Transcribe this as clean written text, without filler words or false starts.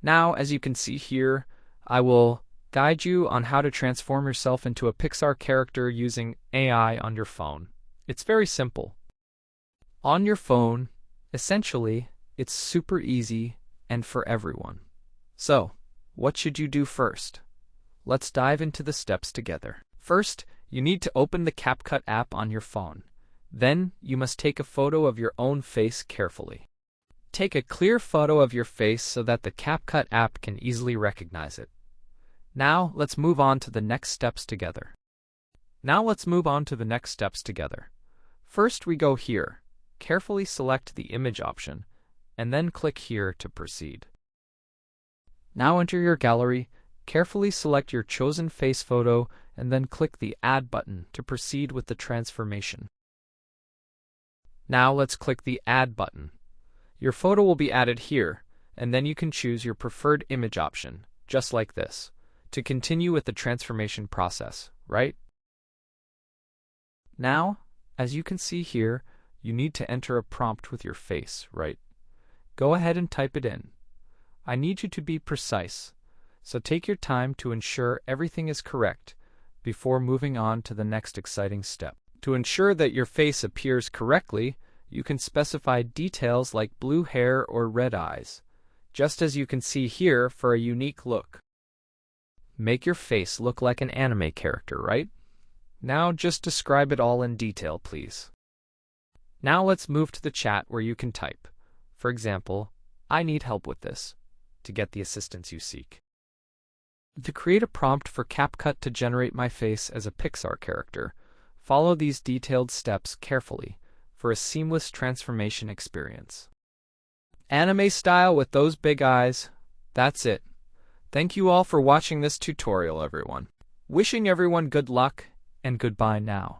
Now, as you can see here, I will guide you on how to transform yourself into a Pixar character using AI on your phone. It's very simple. On your phone, essentially, it's super easy and for everyone. So, what should you do first? Let's dive into the steps together. First, you need to open the CapCut app on your phone. Then, you must take a photo of your own face carefully. Take a clear photo of your face so that the CapCut app can easily recognize it. Now, let's move on to the next steps together. First, we go here. Carefully select the image option, and then click here to proceed. Now enter your gallery, carefully select your chosen face photo, and then click the Add button to proceed with the transformation. Now let's click the Add button. Your photo will be added here, and then you can choose your preferred image option, just like this, to continue with the transformation process, right? Now, as you can see here, you need to enter a prompt with your face, right? Go ahead and type it in. I need you to be precise, so take your time to ensure everything is correct before moving on to the next exciting step. To ensure that your face appears correctly, you can specify details like blue hair or red eyes, just as you can see here for a unique look. Make your face look like an anime character, right? Now just describe it all in detail, please. Now let's move to the chat where you can type. For example, I need help with this, to get the assistance you seek. To create a prompt for CapCut to generate my face as a Pixar character, follow these detailed steps carefully for a seamless transformation experience. Anime style with those big eyes. That's it. Thank you all for watching this tutorial, everyone. Wishing everyone good luck and goodbye now.